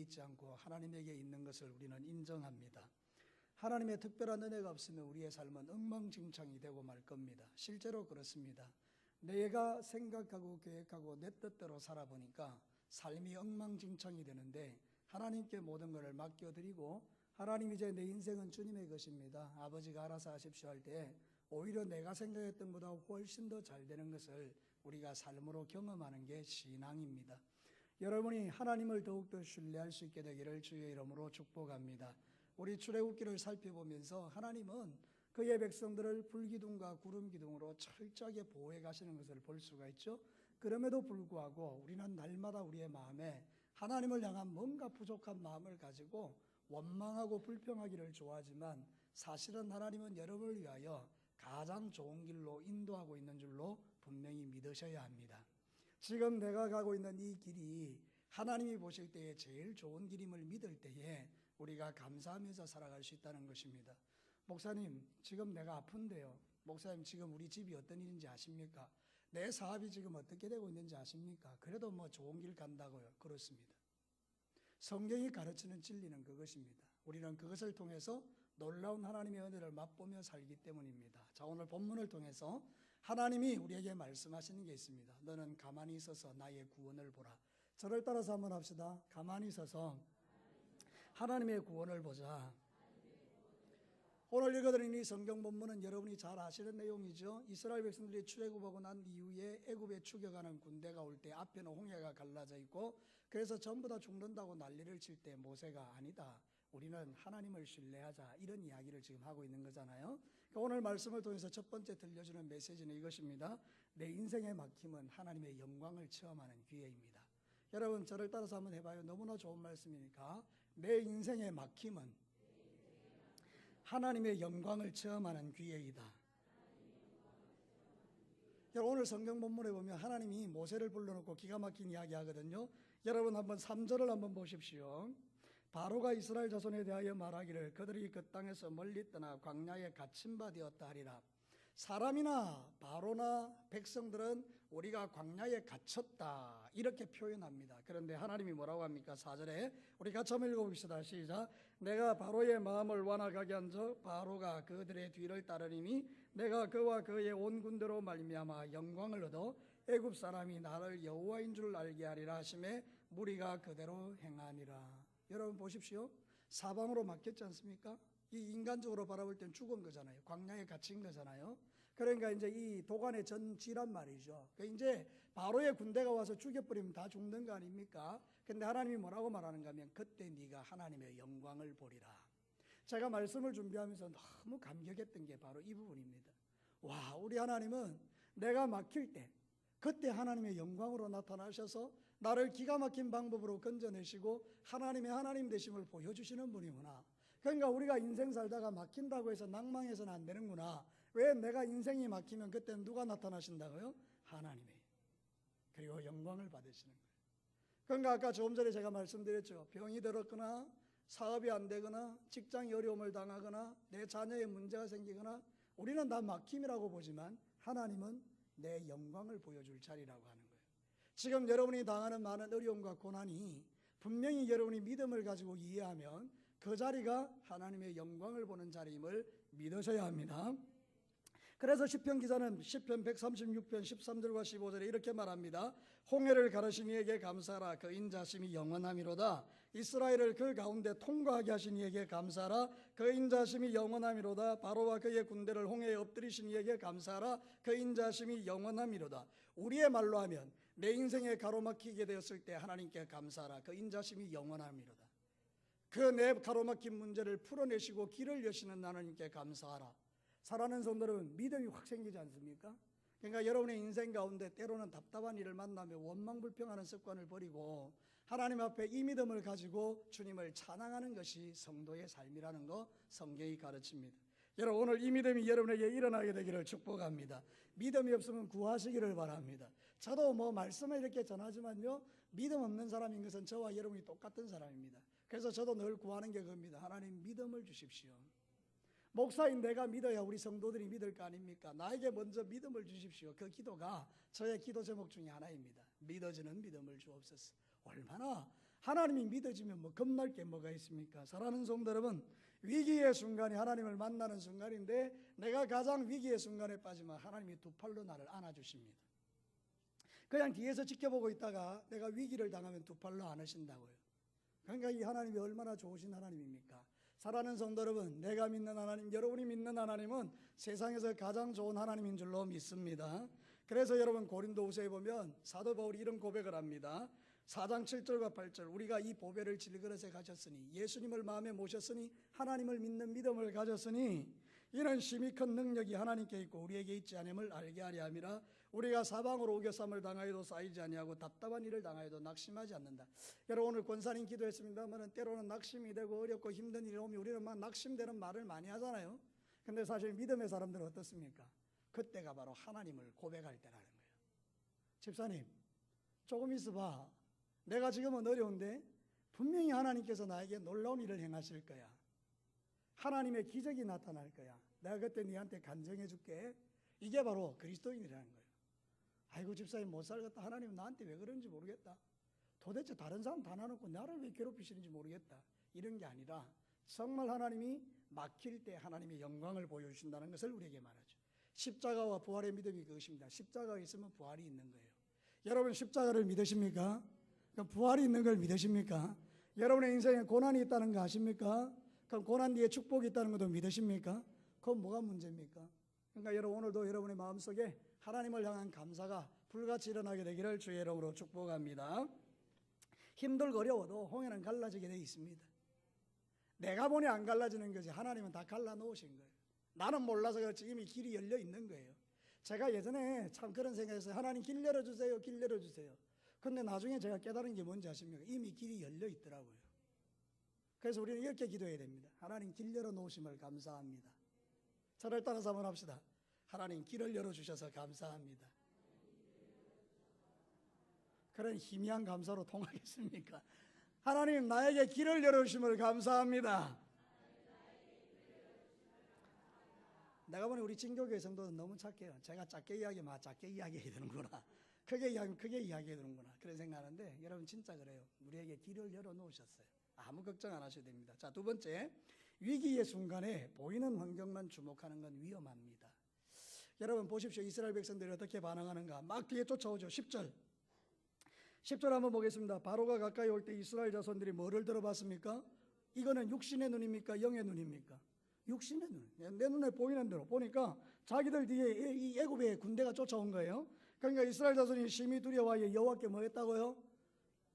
있지 않고 하나님에게 있는 것을 우리는 인정합니다. 하나님의 특별한 은혜가 없으면 우리의 삶은 엉망진창이 되고 말 겁니다. 실제로 그렇습니다. 내가 생각하고 계획하고 내 뜻대로 살아보니까 삶이 엉망진창이 되는데, 하나님께 모든 것을 맡겨드리고 하나님 이제 내 인생은 주님의 것입니다, 아버지가 알아서 하십시오 할 때 오히려 내가 생각했던 것보다 훨씬 더 잘 되는 것을 우리가 삶으로 경험하는 게 신앙입니다. 여러분이 하나님을 더욱더 신뢰할 수 있게 되기를 주의 이름으로 축복합니다. 우리 출애굽기를 살펴보면서 하나님은 그의 백성들을 불기둥과 구름기둥으로 철저하게 보호해 가시는 것을 볼 수가 있죠. 그럼에도 불구하고 우리는 날마다 우리의 마음에 하나님을 향한 뭔가 부족한 마음을 가지고 원망하고 불평하기를 좋아하지만, 사실은 하나님은 여러분을 위하여 가장 좋은 길로 인도하고 있는 줄로 분명히 믿으셔야 합니다. 지금 내가 가고 있는 이 길이 하나님이 보실 때에 제일 좋은 길임을 믿을 때에 우리가 감사하면서 살아갈 수 있다는 것입니다. 목사님, 지금 내가 아픈데요. 목사님, 지금 우리 집이 어떤 일인지 아십니까? 내 사업이 지금 어떻게 되고 있는지 아십니까? 그래도 뭐 좋은 길 간다고요. 그렇습니다. 성경이 가르치는 진리는 그것입니다. 우리는 그것을 통해서 놀라운 하나님의 은혜를 맛보며 살기 때문입니다. 자, 오늘 본문을 통해서 하나님이 우리에게 말씀하시는 게 있습니다. 너는 가만히 있어서 나의 구원을 보라. 저를 따라서 한번 합시다. 가만히 있어서 하나님의 구원을 보자. 오늘 읽어드린 이 성경 본문은 여러분이 잘 아시는 내용이죠. 이스라엘 백성들이 출애굽하고 난 이후에 애굽에 추격하는 군대가 올 때 앞에는 홍해가 갈라져 있고, 그래서 전부 다 죽는다고 난리를 칠 때 모세가 아니다, 우리는 하나님을 신뢰하자, 이런 이야기를 지금 하고 있는 거잖아요. 그러니까 오늘 말씀을 통해서 첫 번째 들려주는 메시지는 이것입니다. 내 인생의 막힘은 하나님의 영광을 체험하는 기회입니다. 여러분, 저를 따라서 한번 해봐요. 너무나 좋은 말씀이니까. 내 인생의 막힘은 하나님의 영광을 체험하는 기회이다. 오늘 성경 본문에 보면 하나님이 모세를 불러놓고 기가 막힌 이야기 하거든요. 여러분 한번 3절을 한번 보십시오. 바로가 이스라엘 자손에 대하여 말하기를 그들이 그 땅에서 멀리 떠나 광야에 갇힌 바 되었다 하리라. 사람이나 바로나 백성들은 우리가 광야에 갇혔다 이렇게 표현합니다. 그런데 하나님이 뭐라고 합니까? 4절에 우리 같이 한번 읽어봅시다. 시작. 내가 바로의 마음을 완악하게 한 적 바로가 그들의 뒤를 따르리니 내가 그와 그의 온 군대로 말미암아 영광을 얻어 애굽 사람이 나를 여호와인 줄 알게 하리라 하심에 무리가 그대로 행하니라. 여러분 보십시오. 사방으로 막혔지 않습니까? 이 인간적으로 바라볼 땐 죽은 거잖아요. 광야에 갇힌 거잖아요. 그러니까 이제 이 도간의 전지란 말이죠. 그러니까 이제 바로의 군대가 와서 죽여버리면 다 죽는 거 아닙니까? 근데 하나님이 뭐라고 말하는가 하면 그때 네가 하나님의 영광을 보리라. 제가 말씀을 준비하면서 너무 감격했던 게 바로 이 부분입니다. 와, 우리 하나님은 내가 막힐 때 그때 하나님의 영광으로 나타나셔서 나를 기가 막힌 방법으로 건져내시고 하나님의 하나님 되심을 보여주시는 분이구나. 그러니까 우리가 인생 살다가 막힌다고 해서 낭망해서는 안 되는구나. 왜? 내가 인생이 막히면 그때는 누가 나타나신다고요? 하나님이. 그리고 영광을 받으시는 거예요. 그러니까 아까 조금 전에 제가 말씀드렸죠. 병이 들었거나 사업이 안 되거나 직장이 어려움을 당하거나 내 자녀에 문제가 생기거나 우리는 다 막힘이라고 보지만 하나님은 내 영광을 보여줄 자리라고 하는 거예요. 지금 여러분이 당하는 많은 어려움과 고난이 분명히 여러분이 믿음을 가지고 이해하면 그 자리가 하나님의 영광을 보는 자리임을 믿으셔야 합니다. 그래서 시편 기자는 시편 136편 13절과 15절에 이렇게 말합니다. 홍해를 가르신 이에게 감사하라. 그 인자심이 영원함이로다. 이스라엘을 그 가운데 통과하게 하신 이에게 감사하라. 그 인자심이 영원함이로다. 바로와 그의 군대를 홍해에 엎드리신 이에게 감사하라. 그 인자심이 영원함이로다. 우리의 말로 하면 내 인생에 가로막히게 되었을 때 하나님께 감사하라. 그 인자심이 영원함이로다. 그 내 가로막힌 문제를 풀어내시고 길을 여시는 하나님께 감사하라. 사랑하는 성도들은 믿음이 확 생기지 않습니까? 그러니까 여러분의 인생 가운데 때로는 답답한 일을 만나며 원망불평하는 습관을 버리고 하나님 앞에 이 믿음을 가지고 주님을 찬양하는 것이 성도의 삶이라는 거 성경이 가르칩니다. 여러분 오늘 이 믿음이 여러분에게 일어나게 되기를 축복합니다. 믿음이 없으면 구하시기를 바랍니다. 저도 뭐 말씀을 이렇게 전하지만요, 믿음 없는 사람인 것은 저와 여러분이 똑같은 사람입니다. 그래서 저도 늘 구하는 게 그겁니다. 하나님 믿음을 주십시오. 목사인 내가 믿어야 우리 성도들이 믿을 거 아닙니까? 나에게 먼저 믿음을 주십시오. 그 기도가 저의 기도 제목 중에 하나입니다. 믿어지는 믿음을 주옵소서. 얼마나 하나님이 믿어지면 뭐 겁날 게 뭐가 있습니까? 사랑하는 성도 여러분, 위기의 순간이 하나님을 만나는 순간인데 내가 가장 위기의 순간에 빠지면 하나님이 두 팔로 나를 안아주십니다. 그냥 뒤에서 지켜보고 있다가 내가 위기를 당하면 두 팔로 안으신다고요. 그러니까 이 하나님이 얼마나 좋으신 하나님입니까? 사랑하는 성도 여러분, 내가 믿는 하나님, 여러분이 믿는 하나님은 세상에서 가장 좋은 하나님인 줄로 믿습니다. 그래서 여러분 고린도후서에 보면 사도 바울이 이런 고백을 합니다. 4장 7절과 8절, 우리가 이 보배를 질그릇에 가졌으니 예수님을 마음에 모셨으니 하나님을 믿는 믿음을 가졌으니 이는 심히 큰 능력이 하나님께 있고 우리에게 있지 않음을 알게 하려 함이라. 우리가 사방으로 우겨쌈을 당하여도 쌓이지 아니하고 답답한 일을 당하여도 낙심하지 않는다. 여러분, 오늘 권사님 기도했습니다만 때로는 낙심이 되고 어렵고 힘든 일이 오면 우리는 막 낙심되는 말을 많이 하잖아요. 근데 사실 믿음의 사람들은 어떻습니까? 그때가 바로 하나님을 고백할 때라는 거예요. 집사님, 조금 있어봐. 내가 지금은 어려운데 분명히 하나님께서 나에게 놀라운 일을 행하실 거야. 하나님의 기적이 나타날 거야. 내가 그때 네한테 간증해 줄게. 이게 바로 그리스도인이라는 거예요. 아이고 집사님 못 살겠다. 하나님 나한테 왜 그런지 모르겠다. 도대체 다른 사람 다 놔놓고 나를 왜 괴롭히시는지 모르겠다. 이런 게 아니라 정말 하나님이 막힐 때 하나님의 영광을 보여주신다는 것을 우리에게 말하죠. 십자가와 부활의 믿음이 그것입니다. 십자가가 있으면 부활이 있는 거예요. 여러분 십자가를 믿으십니까? 그럼 부활이 있는 걸 믿으십니까? 여러분의 인생에 고난이 있다는 거 아십니까? 그럼 고난 뒤에 축복이 있다는 것도 믿으십니까? 그건 뭐가 문제입니까? 그러니까 여러분 오늘도 여러분의 마음속에 하나님을 향한 감사가 불같이 일어나게 되기를 주의 이름으로 축복합니다. 힘들고 어려워도 홍해는 갈라지게 되어 있습니다. 내가 보니 안 갈라지는 거지 하나님은 다 갈라놓으신 거예요. 나는 몰라서 그렇지 이미 길이 열려 있는 거예요. 제가 예전에 참 그런 생각했어요. 하나님 길 열어주세요. 길 열어주세요. 근데 나중에 제가 깨달은 게 뭔지 아십니까? 이미 길이 열려 있더라고요. 그래서 우리는 이렇게 기도해야 됩니다. 하나님 길 열어놓으심을 감사합니다. 저를 따라서 한번 합시다. 하나님 길을 열어주셔서 감사합니다. 그런 희미한 감사로 통하겠습니까? 하나님 나에게 길을 열어주심을 감사합니다. 내가 보니 우리 진교교회 성도는 너무 착해요. 제가 작게 이야기하면 작게 이야기해야 되는구나. 크게 이야기하면 크게 이야기해야 되는구나. 그런 생각하는데 여러분 진짜 그래요. 우리에게 길을 열어놓으셨어요. 아무 걱정 안 하셔도 됩니다. 자, 두 번째, 위기의 순간에 보이는 환경만 주목하는 건 위험합니다. 여러분 보십시오. 이스라엘 백성들이 어떻게 반응하는가. 막 뒤에 쫓아오죠. 10절 한번 보겠습니다. 바로가 가까이 올 때 이스라엘 자손들이 뭐를 들어봤습니까? 이거는 육신의 눈입니까? 영의 눈입니까? 육신의 눈. 내 눈에 보이는 대로 보니까 자기들 뒤에 이 애굽의 군대가 쫓아온 거예요. 그러니까 이스라엘 자손이 심히 두려워하여 여호와께 뭐 했다고요?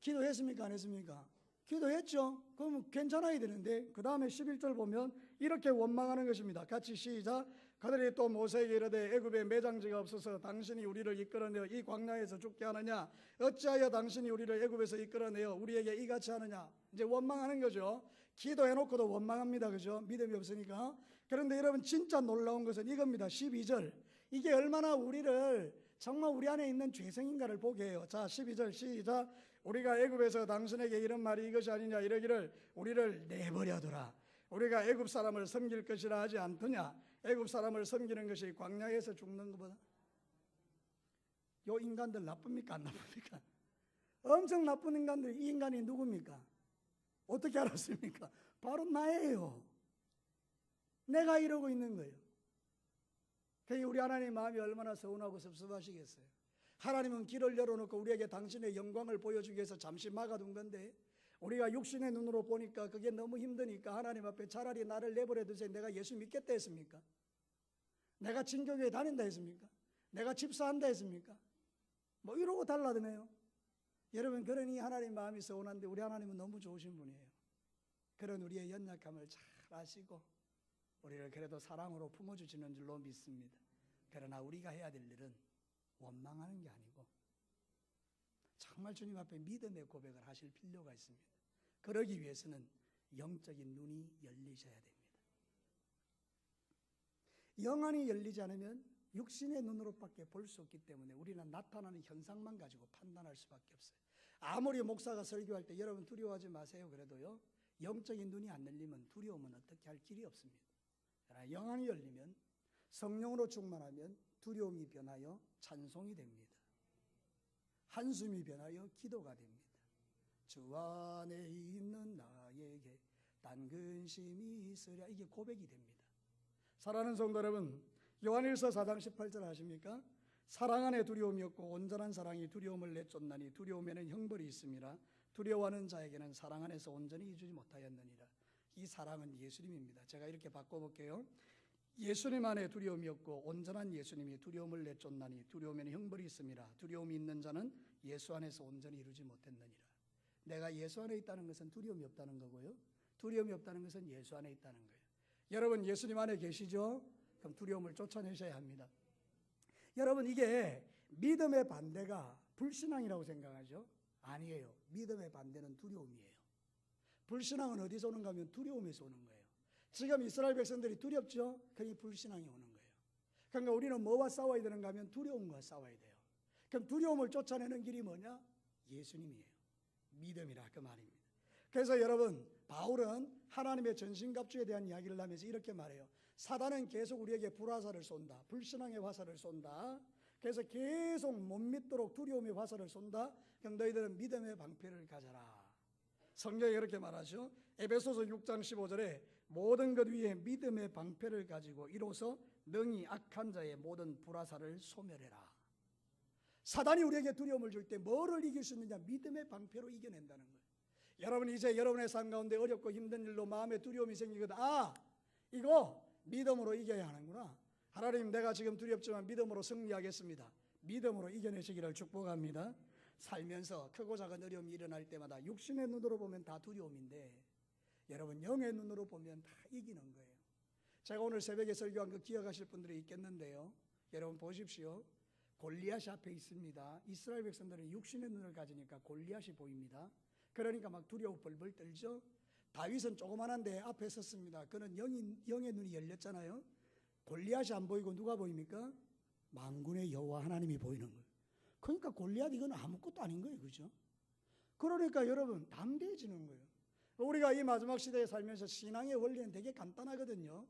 기도했습니까? 안 했습니까? 기도했죠. 그러면 괜찮아야 되는데 그 다음에 11절 보면 이렇게 원망하는 것입니다. 같이 시작. 그들이 또 모세에게 이르되 애굽에 매장지가 없어서 당신이 우리를 이끌어내어 이 광야에서 죽게 하느냐? 어찌하여 당신이 우리를 애굽에서 이끌어내어 우리에게 이같이 하느냐? 이제 원망하는 거죠. 기도해놓고도 원망합니다. 그죠? 믿음이 없으니까. 그런데 여러분 진짜 놀라운 것은 이겁니다. 12절. 이게 얼마나 우리를 정말 우리 안에 있는 죄성인가를 보게 해요. 자, 12절 시작. 우리가 애굽에서 당신에게 이런 말이 이것이 아니냐 이러기를 우리를 내버려두라. 우리가 애굽 사람을 섬길 것이라 하지 않더냐. 애굽 사람을 섬기는 것이 광야에서 죽는 것보다. 요 인간들 나쁩니까? 안 나쁩니까? 엄청 나쁜 인간들. 이 인간이 누굽니까? 어떻게 알았습니까? 바로 나예요. 내가 이러고 있는 거예요. 그러니 우리 하나님 마음이 얼마나 서운하고 섭섭하시겠어요. 하나님은 길을 열어놓고 우리에게 당신의 영광을 보여주기 위해서 잠시 막아둔 건데 우리가 육신의 눈으로 보니까 그게 너무 힘드니까 하나님 앞에 차라리 나를 내버려 두세요. 내가 예수 믿겠다 했습니까? 내가 진교교회 다닌다 했습니까? 내가 집사한다 했습니까? 뭐 이러고 달라드네요. 여러분 그러니 하나님 마음이 서운한데 우리 하나님은 너무 좋으신 분이에요. 그런 우리의 연약함을 잘 아시고 우리를 그래도 사랑으로 품어주시는 줄로 믿습니다. 그러나 우리가 해야 될 일은 원망하는 게 아니고 정말 주님 앞에 믿음의 고백을 하실 필요가 있습니다. 그러기 위해서는 영적인 눈이 열리셔야 됩니다. 영안이 열리지 않으면 육신의 눈으로밖에 볼 수 없기 때문에 우리는 나타나는 현상만 가지고 판단할 수밖에 없어요. 아무리 목사가 설교할 때 여러분 두려워하지 마세요. 그래도요. 영적인 눈이 안 열리면 두려움은 어떻게 할 길이 없습니다. 그러나 영안이 열리면 성령으로 충만하면 두려움이 변하여 찬송이 됩니다. 한숨이 변하여 기도가 됩니다. 주 안에 있는 나에게 딴 근심이 있으랴. 이게 고백이 됩니다. 사랑하는 성도 여러분, 요한일서 4장 18절 아십니까? 사랑 안에 두려움이 없고 온전한 사랑이 두려움을 내쫓나니 두려움에는 형벌이 있음이라. 두려워하는 자에게는 사랑 안에서 온전히 이루지 못하였느니라. 이 사랑은 예수님입니다. 제가 이렇게 바꿔볼게요. 예수님 안에 두려움이 없고 온전한 예수님이 두려움을 내쫓나니 두려움에는 형벌이 있음이라. 두려움이 있는 자는 예수 안에서 온전히 이루지 못했느니라. 내가 예수 안에 있다는 것은 두려움이 없다는 거고요, 두려움이 없다는 것은 예수 안에 있다는 거예요. 여러분 예수님 안에 계시죠? 그럼 두려움을 쫓아내셔야 합니다. 여러분 이게 믿음의 반대가 불신앙이라고 생각하죠? 아니에요. 믿음의 반대는 두려움이에요. 불신앙은 어디서 오는가 하면 두려움에서 오는 거예요. 지금 이스라엘 백성들이 두렵죠? 그러니 불신앙이 오는 거예요. 그러니까 우리는 뭐와 싸워야 되는가 하면 두려움과 싸워야 돼요. 그럼 두려움을 쫓아내는 길이 뭐냐? 예수님이에요. 믿음이라 그 말입니다. 그래서 여러분 바울은 하나님의 전신갑주에 대한 이야기를 하면서 이렇게 말해요. 사단은 계속 우리에게 불화살을 쏜다. 불신앙의 화살을 쏜다. 그래서 계속 못 믿도록 두려움의 화살을 쏜다. 그럼 너희들은 믿음의 방패를 가져라. 성경이 이렇게 말하죠. 에베소서 6장 15절에 모든 것 위에 믿음의 방패를 가지고 이로써 능히 악한 자의 모든 불화살을 소멸해라. 사단이 우리에게 두려움을 줄 때 뭐를 이길 수 있느냐? 믿음의 방패로 이겨낸다는 거예요. 여러분 이제 여러분의 삶 가운데 어렵고 힘든 일로 마음에 두려움이 생기거든. 아, 이거 믿음으로 이겨야 하는구나. 하나님 내가 지금 두렵지만 믿음으로 승리하겠습니다. 믿음으로 이겨내시기를 축복합니다. 살면서 크고 작은 어려움이 일어날 때마다 육신의 눈으로 보면 다 두려움인데 여러분 영의 눈으로 보면 다 이기는 거예요. 제가 오늘 새벽에 설교한 거 기억하실 분들이 있겠는데요. 여러분 보십시오. 골리앗이 앞에 있습니다. 이스라엘 백성들은 육신의 눈을 가지니까 골리앗이 보입니다. 그러니까 막 두려워 벌벌 떨죠. 다윗은 조그만한데 앞에 섰습니다. 그는 영의 눈이 열렸잖아요. 골리앗이 안 보이고 누가 보입니까? 만군의 여호와 하나님이 보이는 거예요. 그러니까 골리앗 이건 아무것도 아닌 거예요. 그죠? 그러니까 여러분 담대해지는 거예요. 우리가 이 마지막 시대에 살면서 신앙의 원리는 되게 간단하거든요.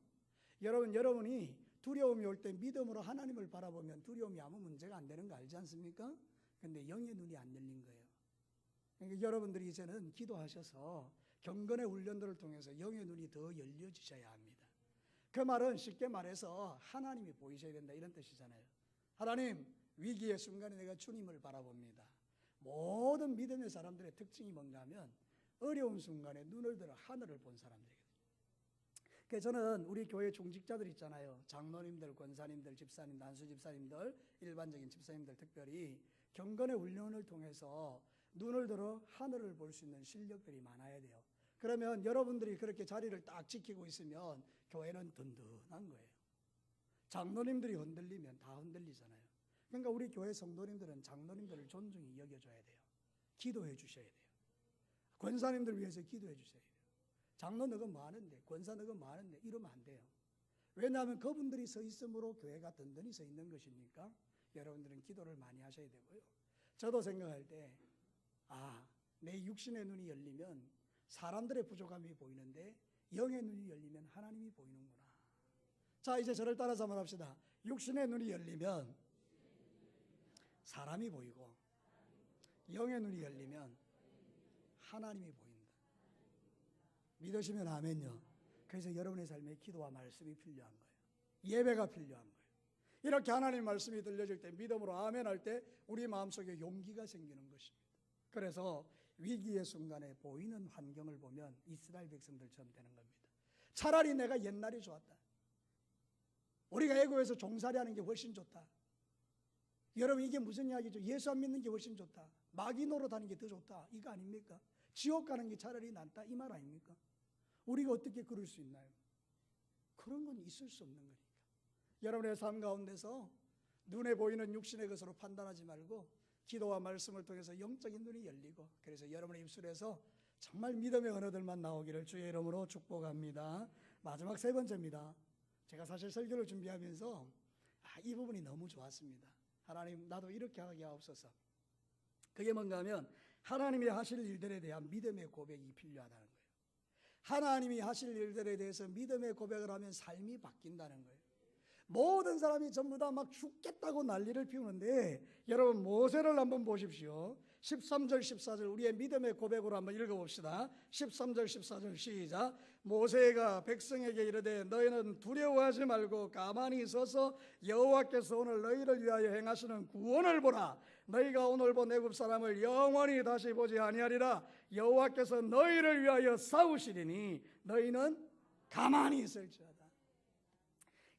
여러분이 두려움이 올 때 믿음으로 하나님을 바라보면 두려움이 아무 문제가 안 되는 거 알지 않습니까? 근데 영의 눈이 안 열린 거예요. 그러니까 여러분들이 이제는 기도하셔서 경건의 훈련들을 통해서 영의 눈이 더 열려지셔야 합니다. 그 말은 쉽게 말해서 하나님이 보이셔야 된다 이런 뜻이잖아요. 하나님, 위기의 순간에 내가 주님을 바라봅니다. 모든 믿음의 사람들의 특징이 뭔가 하면 어려운 순간에 눈을 들어 하늘을 본 사람들이거든요. 그래서 저는 우리 교회 중직자들 있잖아요. 장로님들, 권사님들, 집사님, 난수 집사님들, 일반적인 집사님들 특별히 경건의 훈련을 통해서 눈을 들어 하늘을 볼 수 있는 실력들이 많아야 돼요. 그러면 여러분들이 그렇게 자리를 딱 지키고 있으면 교회는 든든한 거예요. 장로님들이 흔들리면 다 흔들리잖아요. 그러니까 우리 교회 성도님들은 장로님들을 존중히 여겨줘야 돼요. 기도해 주셔야 돼요. 권사님들 위해서 기도해 주셔야 돼요. 장로 너가 뭐 하는데, 권사 너가 뭐 하는데 이러면 안 돼요. 왜냐하면 그분들이 서 있으므로 교회가 든든히 서 있는 것이니까 여러분들은 기도를 많이 하셔야 되고요. 저도 생각할 때 내 육신의 눈이 열리면 사람들의 부족함이 보이는데 영의 눈이 열리면 하나님이 보이는구나. 자, 이제 저를 따라서 말합시다. 육신의 눈이 열리면 사람이 보이고 영의 눈이 열리면 하나님이 보인다. 믿으시면 아멘요. 그래서 여러분의 삶에 기도와 말씀이 필요한 거예요. 예배가 필요한 거예요. 이렇게 하나님 말씀이 들려질 때 믿음으로 아멘 할 때 우리 마음속에 용기가 생기는 것입니다. 그래서 위기의 순간에 보이는 환경을 보면 이스라엘 백성들처럼 되는 겁니다. 차라리 내가 옛날이 좋았다. 우리가 애고에서 종살이하는 게 훨씬 좋다. 여러분 이게 무슨 이야기죠? 예수 안 믿는 게 훨씬 좋다. 마귀 노릇하는 게 더 좋다. 이거 아닙니까? 지옥 가는 게 차라리 낫다. 이 말 아닙니까? 우리가 어떻게 그럴 수 있나요? 그런 건 있을 수 없는 거니까. 여러분의 삶 가운데서 눈에 보이는 육신의 것으로 판단하지 말고 기도와 말씀을 통해서 영적인 눈이 열리고 그래서 여러분의 입술에서 정말 믿음의 언어들만 나오기를 주의 이름으로 축복합니다. 마지막 세 번째입니다. 제가 사실 설교를 준비하면서 이 부분이 너무 좋았습니다. 하나님 나도 이렇게 하게 하옵소서. 그게 뭔가 하면 하나님이 하실 일들에 대한 믿음의 고백이 필요하다는 거예요. 하나님이 하실 일들에 대해서 믿음의 고백을 하면 삶이 바뀐다는 거예요. 모든 사람이 전부 다 막 죽겠다고 난리를 피우는데 여러분 모세를 한번 보십시오. 13절 14절 우리의 믿음의 고백으로 한번 읽어봅시다. 13절 14절 시작. 모세가 백성에게 이르되 너희는 두려워하지 말고 가만히 서서 여호와께서 오늘 너희를 위하여 행하시는 구원을 보라. 너희가 오늘 본 애굽 사람을 영원히 다시 보지 아니하리라. 여호와께서 너희를 위하여 싸우시리니 너희는 가만히 있을지어다.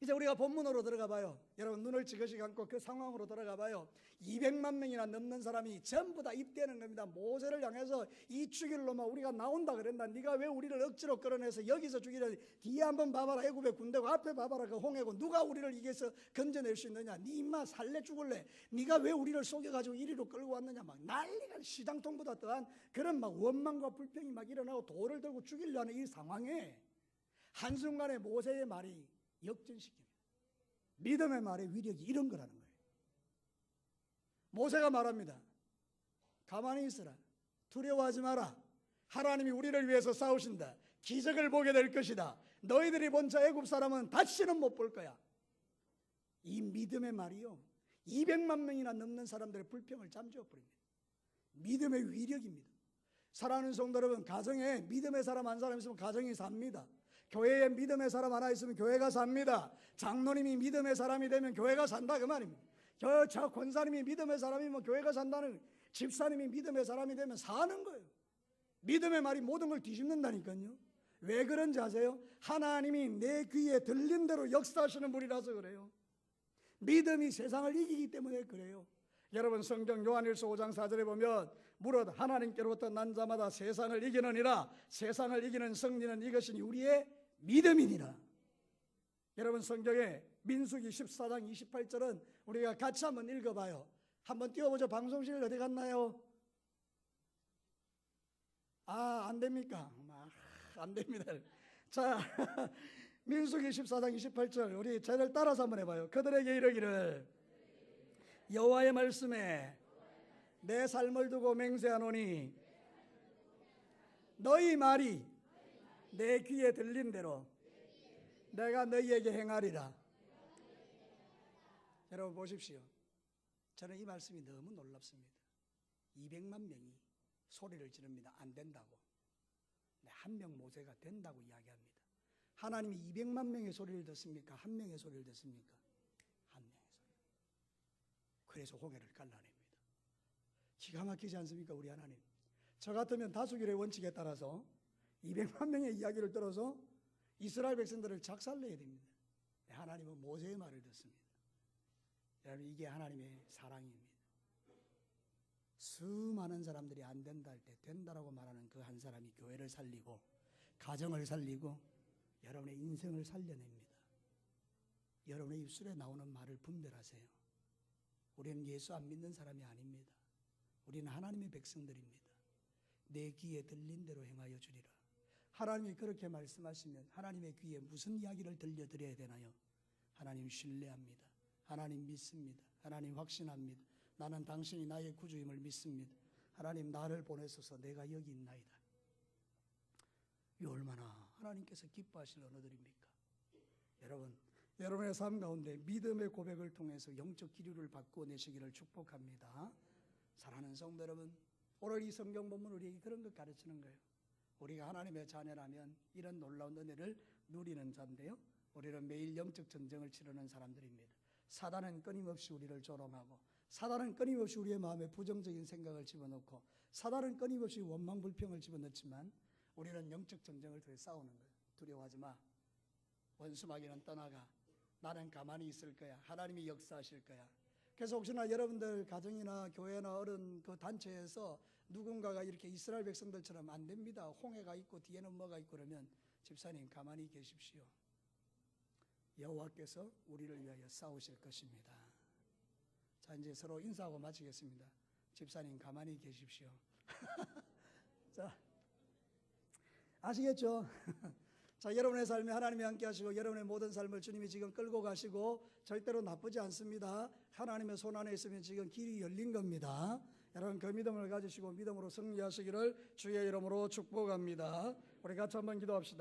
이제 우리가 본문으로 들어가 봐요. 여러분 눈을 지그시 감고 그 상황으로 들어가 봐요. 200만 명이나 넘는 사람이 전부 다 입대하는 겁니다. 모세를 향해서 이 죽일 놈아 우리가 나온다 그랬나? 네가 왜 우리를 억지로 끌어내서 여기서 죽이려? 뒤에 한번 봐봐라. 애굽의 군대고 앞에 봐봐라. 그 홍해고 누가 우리를 이겨서 건져낼 수 있느냐? 네 임마 살래 죽을래? 네가 왜 우리를 속여가지고 이리로 끌고 왔느냐? 막 난리가 시장통보다 더한 그런 막 원망과 불평이 막 일어나고 돌을 들고 죽이려는 이 상황에 한순간에 모세의 말이 역전시킵니다. 믿음의 말의 위력이 이런 거라는 거예요. 모세가 말합니다. 가만히 있으라. 두려워하지 마라. 하나님이 우리를 위해서 싸우신다. 기적을 보게 될 것이다. 너희들이 본 저 애굽 사람은 다시는 못 볼 거야. 이 믿음의 말이요 200만 명이나 넘는 사람들의 불평을 잠재워 버립니다. 믿음의 위력입니다. 사랑하는 성도 여러분, 가정에 믿음의 사람 한 사람 있으면 가정이 삽니다. 교회에 믿음의 사람 하나 있으면 교회가 삽니다. 장로님이 믿음의 사람이 되면 교회가 산다 그 말입니다. 저 권사님이 믿음의 사람이면 교회가 산다는, 집사님이 믿음의 사람이 되면 사는 거예요. 믿음의 말이 모든 걸 뒤집는다니까요. 왜 그런지 아세요? 하나님이 내 귀에 들린 대로 역사하시는 분이라서 그래요. 믿음이 세상을 이기기 때문에 그래요. 여러분 성경 요한일서 5장 4절에 보면 무릇 하나님께로부터 난 자마다 세상을 이기느니라. 세상을 이기는 승리는 이것이니 우리의 믿음이니라. 여러분 성경에 민수기 14장 28절은 우리가 같이 한번 읽어봐요. 한번 띄워보죠. 방송실 어디 갔나요? 안 됩니까? 안 됩니다. 자, 민수기 14장 28절 우리 저를 따라서 한번 해봐요. 그들에게 이르기를 여호와의 말씀에 내 삶을 두고 맹세하노니 너희 말이 내 귀에 들린 대로 내가 너희에게 행하리라. 여러분 보십시오. 저는 이 말씀이 너무 놀랍습니다. 200만 명이 소리를 지릅니다. 안 된다고. 한 명 모세가 된다고 이야기합니다. 하나님이 200만 명의 소리를 듣습니까? 한 명의 소리를 듣습니까? 한 명의 소리. 그래서 홍해를 갈라냅니다. 기가 막히지 않습니까? 우리 하나님. 저 같으면 다수결의 원칙에 따라서 200만 명의 이야기를 들어서 이스라엘 백성들을 작살내야 됩니다. 하나님은 모세의 말을 듣습니다. 여러분 이게 하나님의 사랑입니다. 수많은 사람들이 안 된다 할 때 된다라고 말하는 그 한 사람이 교회를 살리고 가정을 살리고 여러분의 인생을 살려냅니다. 여러분의 입술에 나오는 말을 분별하세요. 우리는 예수 안 믿는 사람이 아닙니다. 우리는 하나님의 백성들입니다. 내 귀에 들린 대로 행하여 주리라. 하나님이 그렇게 말씀하시면 하나님의 귀에 무슨 이야기를 들려드려야 되나요? 하나님 신뢰합니다. 하나님 믿습니다. 하나님 확신합니다. 나는 당신이 나의 구주임을 믿습니다. 하나님 나를 보내소서 내가 여기 있나이다. 이 얼마나 하나님께서 기뻐하실 언어들입니까? 여러분, 여러분의 삶 가운데 믿음의 고백을 통해서 영적 기류를 바꾸어내시기를 축복합니다. 사랑하는 성도 여러분, 오늘 이 성경 본문 우리에게 그런 것 가르치는 거예요. 우리가 하나님의 자녀라면 이런 놀라운 은혜를 누리는 자인데요, 우리는 매일 영적 전쟁을 치르는 사람들입니다. 사단은 끊임없이 우리를 조롱하고, 사단은 끊임없이 우리의 마음에 부정적인 생각을 집어넣고, 사단은 끊임없이 원망 불평을 집어넣지만 우리는 영적 전쟁을 통해 싸우는 거예요. 두려워하지 마. 원수마귀는 떠나가. 나는 가만히 있을 거야. 하나님이 역사하실 거야. 그래서 혹시나 여러분들 가정이나 교회나 어른 그 단체에서 누군가가 이렇게 이스라엘 백성들처럼 안 됩니다, 홍해가 있고 뒤에는 뭐가 있고 그러면 집사님 가만히 계십시오. 여호와께서 우리를 위하여 싸우실 것입니다. 자, 이제 서로 인사하고 마치겠습니다. 집사님 가만히 계십시오. 자, 아시겠죠? 자, 여러분의 삶에 하나님이 함께 하시고 여러분의 모든 삶을 주님이 지금 끌고 가시고 절대로 나쁘지 않습니다. 하나님의 손 안에 있으면 지금 길이 열린 겁니다. 여러분 그 믿음을 가지시고 믿음으로 승리하시기를 주의 이름으로 축복합니다. 우리 같이 한번 기도합시다.